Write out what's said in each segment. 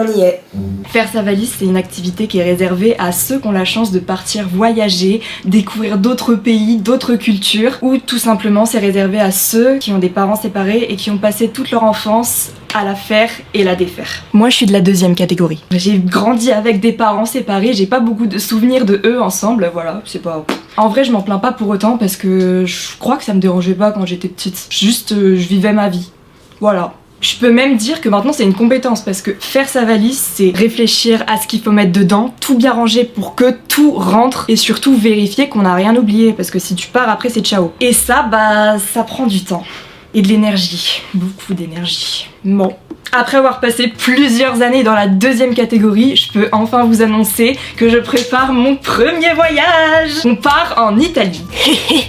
on y est. Faire sa valise, c'est une activité qui est réservée à ceux qui ont la chance de partir voyager, découvrir d'autres pays, d'autres cultures, ou tout simplement c'est réservé à ceux qui ont des parents séparés et qui ont passé toute leur enfance à la faire et la défaire. Moi je suis de la deuxième catégorie. J'ai grandi avec des parents séparés, j'ai pas beaucoup de souvenirs de eux ensemble, voilà, c'est pas... En vrai je m'en plains pas pour autant parce que je crois que ça me dérangeait pas quand j'étais petite. Juste je vivais ma vie. Voilà. Je peux même dire que maintenant c'est une compétence parce que faire sa valise c'est réfléchir à ce qu'il faut mettre dedans, tout bien ranger pour que tout rentre et surtout vérifier qu'on n'a rien oublié parce que si tu pars après c'est ciao. Et ça bah ça prend du temps et de l'énergie, beaucoup d'énergie. Bon. Après avoir passé plusieurs années dans la deuxième catégorie, je peux enfin vous annoncer que je prépare mon premier voyage. On part en Italie.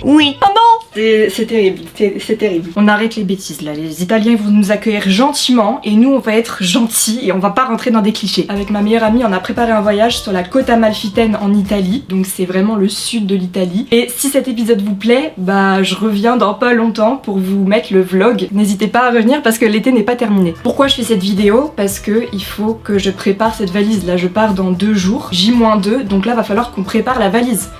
Oui. Oh non! C'est terrible, c'est terrible. On arrête les bêtises là, les Italiens vont nous accueillir gentiment et nous on va être gentils et on va pas rentrer dans des clichés. Avec ma meilleure amie on a préparé un voyage sur la côte amalfitaine en Italie, donc c'est vraiment le sud de l'Italie. Et si cet épisode vous plaît, bah je reviens dans pas longtemps pour vous mettre le vlog. N'hésitez pas à revenir parce que l'été n'est pas terminé. Pourquoi je fais cette vidéo? Parce que il faut que je prépare cette valise. Là je pars dans 2 jours, J-2, donc là va falloir qu'on prépare la valise.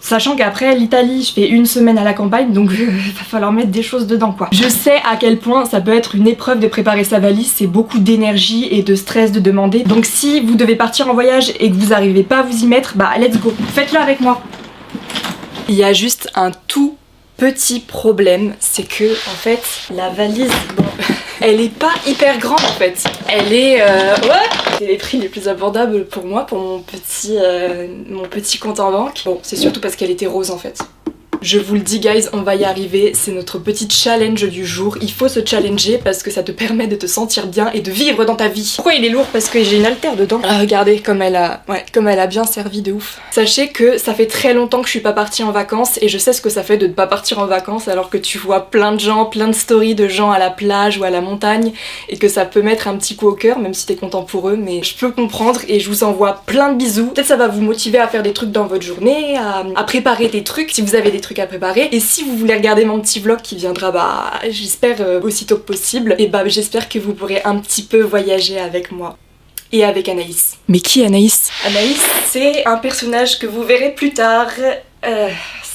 Sachant qu'après l'Italie, je fais 1 semaine à la campagne, donc il va falloir mettre des choses dedans quoi. Je sais à quel point ça peut être une épreuve de préparer sa valise, c'est beaucoup d'énergie et de stress de demander. Donc si vous devez partir en voyage et que vous n'arrivez pas à vous y mettre, bah let's go, faites-le avec moi. Il y a juste un tout petit problème, c'est que en fait la valise, bon, elle est pas hyper grande en fait. Elle est ouais, c'est les prix les plus abordables pour moi, pour mon petit compte en banque. Bon, c'est surtout parce qu'elle était rose en fait. Je vous le dis guys, on va y arriver, c'est notre petit challenge du jour. Il faut se challenger parce que ça te permet de te sentir bien et de vivre dans ta vie. Pourquoi il est lourd? Parce que j'ai une haltère dedans. Ah, regardez comme elle a bien servi de ouf. Sachez que ça fait très longtemps que je suis pas partie en vacances et je sais ce que ça fait de ne pas partir en vacances alors que tu vois plein de gens, plein de stories de gens à la plage ou à la montagne et que ça peut mettre un petit coup au cœur même si t'es content pour eux, mais je peux comprendre et je vous envoie plein de bisous. Peut-être ça va vous motiver à faire des trucs dans votre journée, à préparer des trucs si vous avez des trucs à préparer. Et si vous voulez regarder mon petit vlog qui viendra j'espère aussitôt que possible, et j'espère que vous pourrez un petit peu voyager avec moi. Et avec Anaïs. Mais qui est Anaïs? Anaïs, c'est un personnage que vous verrez plus tard.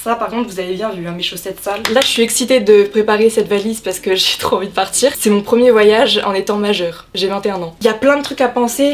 Ça par contre vous avez bien vu hein, mes chaussettes sales. Là je suis excitée de préparer cette valise parce que j'ai trop envie de partir. C'est mon premier voyage en étant majeure. J'ai 21 ans. Il y a plein de trucs à penser,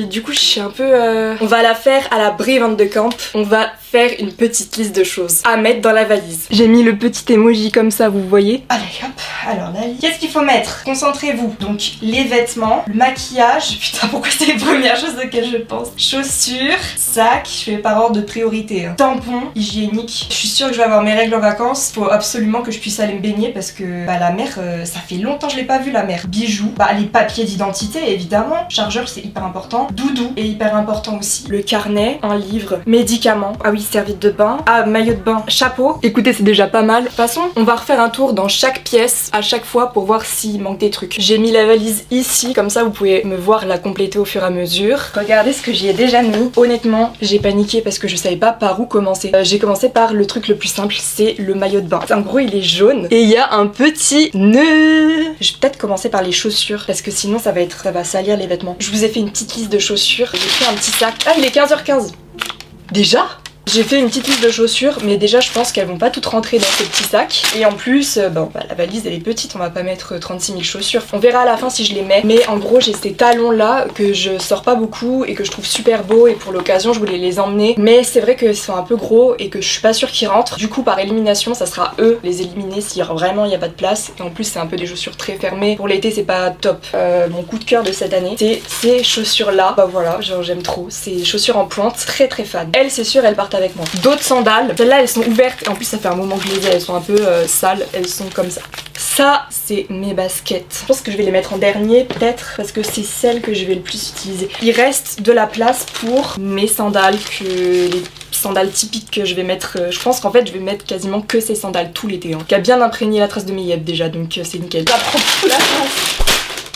du coup je suis un peu... On va la faire à la Brie Van de Camp. On va faire une petite liste de choses à mettre dans la valise. J'ai mis le petit emoji comme ça, vous voyez. Allez hop, alors là, qu'est-ce qu'il faut mettre? Concentrez-vous. Donc les vêtements, le maquillage, putain pourquoi c'est les premières choses auxquelles je pense. Chaussures, sac, je fais par ordre de priorité. Hein. Tampons, hygiénique. Je suis sûre que je vais avoir mes règles en vacances. Faut absolument que je puisse aller me baigner parce que la mer, ça fait longtemps que je l'ai pas vue la mer. Bijoux, les papiers d'identité évidemment. Chargeur c'est hyper important. Doudou est hyper important aussi. Le carnet, un livre, médicaments. Ah oui, serviette de bain. Ah, maillot de bain, chapeau. Écoutez, c'est déjà pas mal. De toute façon, on va refaire un tour dans chaque pièce à chaque fois pour voir s'il manque des trucs. J'ai mis la valise ici, comme ça vous pouvez me voir la compléter au fur et à mesure. Regardez ce que j'y ai déjà mis. Honnêtement, j'ai paniqué parce que je savais pas par où commencer. J'ai commencé par le truc le plus simple, c'est le maillot de bain. En gros, il est jaune et il y a un petit nœud. Je vais peut-être commencer par les chaussures parce que sinon ça va salir les vêtements. Je vous ai fait une petite liste de chaussures. J'ai fait un petit sac. Ah, il est 15h15. Déjà ? J'ai fait une petite liste de chaussures, mais déjà je pense qu'elles vont pas toutes rentrer dans ce petit sac. Et en plus, la valise elle est petite, on va pas mettre 36 000 chaussures. On verra à la fin si je les mets. Mais en gros, j'ai ces talons là que je sors pas beaucoup et que je trouve super beaux. Et pour l'occasion, je voulais les emmener. Mais c'est vrai qu'ils sont un peu gros et que je suis pas sûre qu'ils rentrent. Du coup, par élimination, ça sera eux les éliminer si vraiment il y a pas de place. Et en plus, c'est un peu des chaussures très fermées. Pour l'été, c'est pas top. Mon coup de cœur de cette année, c'est ces chaussures là. Voilà, genre j'aime trop. Ces chaussures en pointe, très très fan. Elles, c'est sûr, elles partent avec moi. D'autres sandales, celles-là elles sont ouvertes et en plus ça fait un moment que je les ai, elles sont un peu sales, elles sont comme ça. Ça c'est mes baskets. Je pense que je vais les mettre en dernier peut-être parce que c'est celles que je vais le plus utiliser. Il reste de la place pour mes sandales, les sandales typiques que je vais mettre. Je pense qu'en fait je vais mettre quasiment que ces sandales tout l'été hein, qui a bien imprégné la trace de mes yeux déjà, donc c'est nickel. Ça prend toute la place.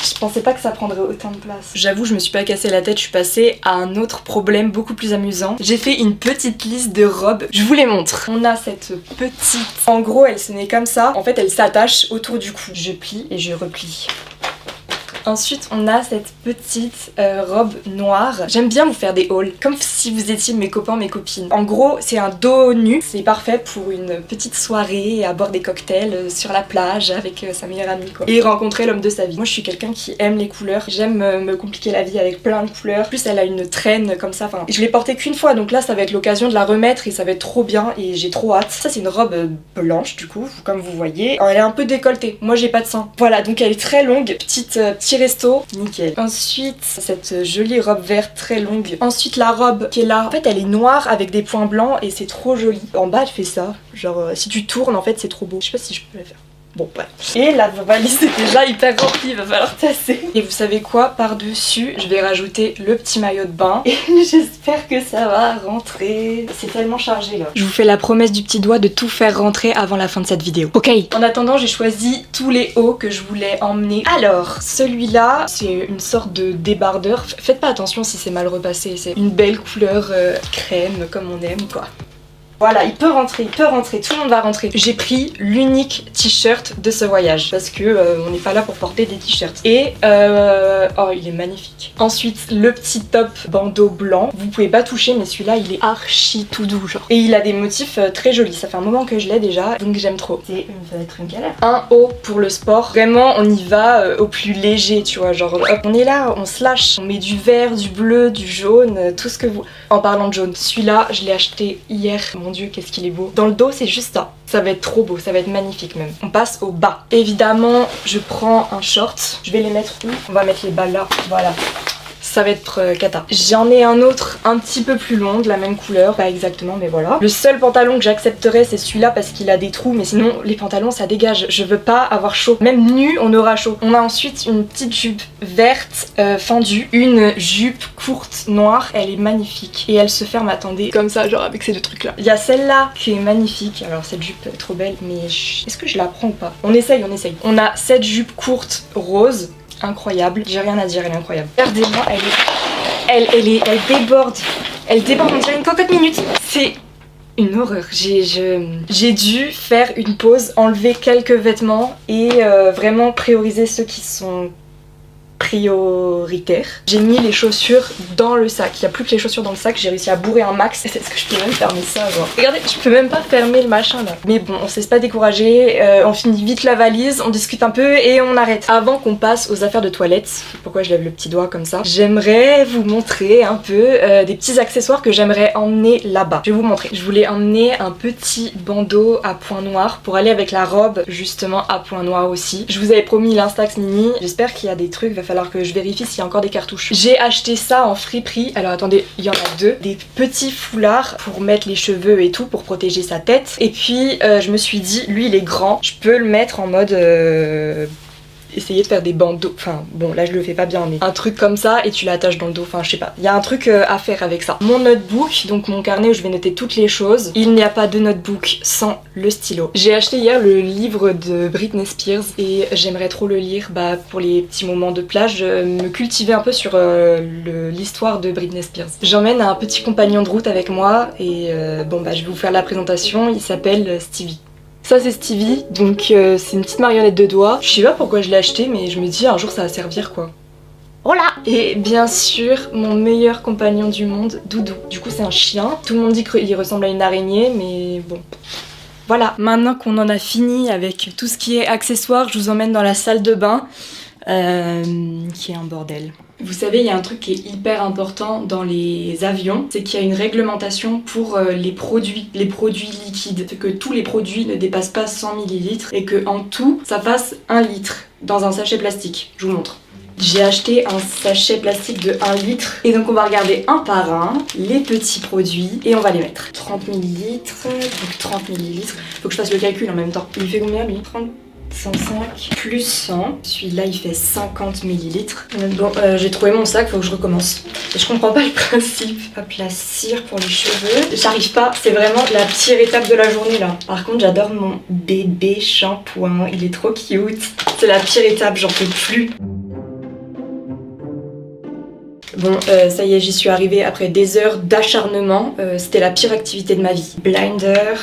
Je pensais pas que ça prendrait autant de place. J'avoue, je me suis pas cassé la tête, je suis passée à un autre problème beaucoup plus amusant. J'ai fait une petite liste de robes, je vous les montre. On a cette petite... En gros, elle se met comme ça. En fait, elle s'attache autour du cou. Je plie et je replie. Ensuite on a cette petite robe noire. J'aime bien vous faire des hauls, comme si vous étiez mes copains, mes copines. En gros c'est un dos nu, c'est parfait pour une petite soirée à boire des cocktails sur la plage avec sa meilleure amie quoi. Et rencontrer l'homme de sa vie. Moi je suis quelqu'un qui aime les couleurs, j'aime me compliquer la vie avec plein de couleurs. En plus elle a une traîne comme ça, enfin je l'ai portée qu'une fois donc là ça va être l'occasion de la remettre et ça va être trop bien et j'ai trop hâte. Ça c'est une robe blanche du coup, comme vous voyez. Alors, elle est un peu décolletée, moi j'ai pas de sein. Voilà, donc elle est très longue, petit resto, nickel. Ensuite cette jolie robe verte très longue. Ensuite la robe qui est là, en fait elle est noire avec des points blancs et c'est trop joli. En bas elle fait ça, genre si tu tournes en fait c'est trop beau. Je sais pas si je peux la faire. Bon bref. Et la valise est déjà hyper remplie, il va falloir tasser. Et vous savez quoi, par-dessus, je vais rajouter le petit maillot de bain. Et j'espère que ça va rentrer. C'est tellement chargé là. Je vous fais la promesse du petit doigt de tout faire rentrer avant la fin de cette vidéo. Ok. En attendant, j'ai choisi tous les hauts que je voulais emmener. Alors, celui-là, c'est une sorte de débardeur. Faites pas attention si c'est mal repassé. C'est une belle couleur crème comme on aime quoi. Voilà, il peut rentrer, tout le monde va rentrer. J'ai pris l'unique t-shirt de ce voyage parce que on n'est pas là pour porter des t-shirts. Et oh, il est magnifique. Ensuite, le petit top bandeau blanc. Vous pouvez pas toucher, mais celui-là, il est archi tout doux, genre. Et il a des motifs très jolis. Ça fait un moment que je l'ai déjà, donc j'aime trop. Ça va être une galère. Un haut pour le sport. Vraiment, on y va au plus léger, tu vois. Genre, hop, on est là, on se lâche. On met du vert, du bleu, du jaune, tout ce que vous... En parlant de jaune, celui-là, je l'ai acheté hier. Mon Dieu, qu'est-ce qu'il est beau. Dans le dos, c'est juste ça. Ça va être trop beau, ça va être magnifique même. On passe au bas. Évidemment, je prends un short. Je vais les mettre où? On va mettre les balles là. Voilà. Ça va être cata. J'en ai un autre un petit peu plus long, de la même couleur, pas exactement, mais voilà. Le seul pantalon que j'accepterais, c'est celui-là parce qu'il a des trous, mais sinon, les pantalons, ça dégage. Je veux pas avoir chaud. Même nu, on aura chaud. On a ensuite une petite jupe verte fendue, une jupe courte noire. Elle est magnifique et elle se ferme, attendez, comme ça, genre avec ces deux trucs-là. Il y a celle-là qui est magnifique. Alors cette jupe est trop belle, mais est-ce que je la prends ou pas? On essaye, on essaye. On a cette jupe courte rose. Incroyable, j'ai rien à dire, elle est incroyable. Regardez-moi, elle déborde. Elle déborde, on dirait une cocotte minute. C'est une horreur. J'ai dû faire une pause, enlever quelques vêtements et vraiment prioriser ceux qui sont prioritaire. J'ai mis les chaussures dans le sac. Il n'y a plus que les chaussures dans le sac. J'ai réussi à bourrer un max. Est-ce que je peux même fermer ça genre? Regardez, je peux même pas fermer le machin là. Mais bon, on se laisse pas décourager. On finit vite la valise, on discute un peu et on arrête. Avant qu'on passe aux affaires de toilette, pourquoi je lève le petit doigt comme ça, j'aimerais vous montrer un peu des petits accessoires que j'aimerais emmener là-bas. Je vais vous montrer. Je voulais emmener un petit bandeau à points noirs pour aller avec la robe justement à points noirs aussi. Je vous avais promis l'Instax Mini. J'espère qu'il y a des trucs. Va falloir que je vérifie s'il y a encore des cartouches. J'ai acheté ça en friperie. Alors attendez, il y en a deux. Des petits foulards pour mettre les cheveux et tout, pour protéger sa tête. Et puis je me suis dit, lui il est grand, je peux le mettre en mode... essayer de faire des bandeaux, enfin bon là je le fais pas bien mais un truc comme ça et tu l'attaches dans le dos, enfin je sais pas, il y a un truc à faire avec ça. Mon notebook, donc mon carnet où je vais noter toutes les choses, il n'y a pas de notebook sans le stylo. J'ai acheté hier le livre de Britney Spears et j'aimerais trop le lire pour les petits moments de plage, me cultiver un peu sur l'histoire de Britney Spears. J'emmène un petit compagnon de route avec moi et bon bah je vais vous faire la présentation, il s'appelle Stevie. Ça c'est Stevie, donc c'est une petite marionnette de doigts. Je sais pas pourquoi je l'ai acheté mais je me dis un jour ça va servir quoi. Voilà. Et bien sûr mon meilleur compagnon du monde, Doudou. Du coup c'est un chien, tout le monde dit qu'il ressemble à une araignée mais bon. Voilà, maintenant qu'on en a fini avec tout ce qui est accessoires, je vous emmène dans la salle de bain qui est un bordel. Vous savez, il y a un truc qui est hyper important dans les avions, c'est qu'il y a une réglementation pour les produits liquides. C'est que tous les produits ne dépassent pas 100 ml et que en tout, ça fasse 1 litre dans un sachet plastique. Je vous montre. J'ai acheté un sachet plastique de 1 litre et donc on va regarder un par un les petits produits et on va les mettre. 30 ml, donc 30 ml. Faut que je fasse le calcul en même temps. Il fait combien lui? 105 plus 100. Celui-là il fait 50 ml. Bon, j'ai trouvé mon sac, faut que je recommence. Et je comprends pas le principe. Hop, la cire pour les cheveux. J'arrive pas, c'est vraiment la pire étape de la journée là. Par contre, j'adore mon bébé shampoing. Il est trop cute. C'est la pire étape, j'en peux plus. Bon, ça y est, j'y suis arrivée après des heures d'acharnement. C'était la pire activité de ma vie. Blinder,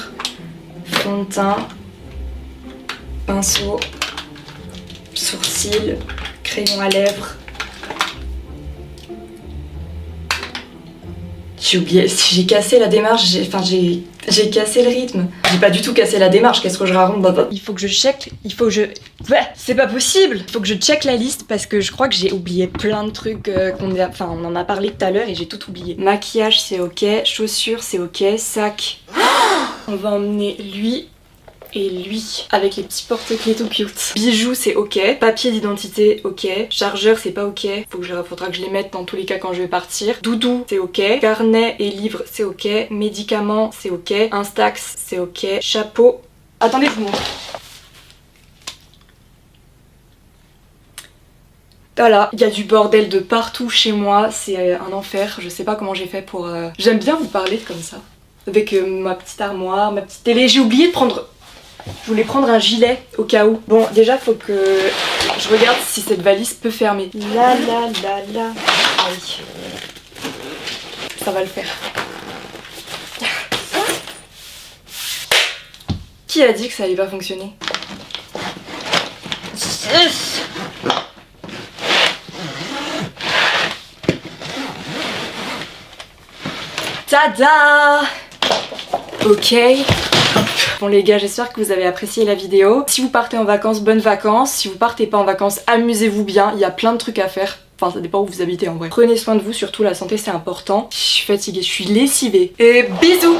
fond de teint, pinceau, sourcils, crayon à lèvres. J'ai oublié, j'ai cassé la démarche, j'ai cassé le rythme. J'ai pas du tout cassé la démarche, qu'est-ce que je raconte? Il faut que je check, c'est pas possible. Il faut que je check la liste parce que je crois que j'ai oublié plein de trucs on en a parlé tout à l'heure et j'ai tout oublié. Maquillage c'est ok, chaussures c'est ok, sac. On va emmener lui et lui avec les petits porte-clés tout cute. Bijoux c'est ok, papier d'identité ok, chargeur c'est pas ok, faudra que je les mette dans tous les cas quand je vais partir. Doudou c'est ok, carnet et livres c'est ok, médicaments c'est ok, Instax c'est ok, chapeau. Attendez, je vous montre. Voilà, il y a du bordel de partout chez moi, c'est un enfer, je sais pas comment j'ai fait pour... J'aime bien vous parler comme ça, avec ma petite armoire, ma petite télé. J'ai oublié de prendre... Je voulais prendre un gilet au cas où. Bon, déjà faut que je regarde si cette valise peut fermer. La. Ah oui. Ça va le faire. Qui a dit que ça allait pas fonctionner? Yes. Tada! Ok. Bon les gars, j'espère que vous avez apprécié la vidéo. Si vous partez en vacances, bonnes vacances. Si vous partez pas en vacances, amusez-vous bien. Il y a plein de trucs à faire. Enfin, ça dépend où vous habitez en vrai. Prenez soin de vous, surtout la santé c'est important. Je suis fatiguée, je suis lessivée. Et bisous!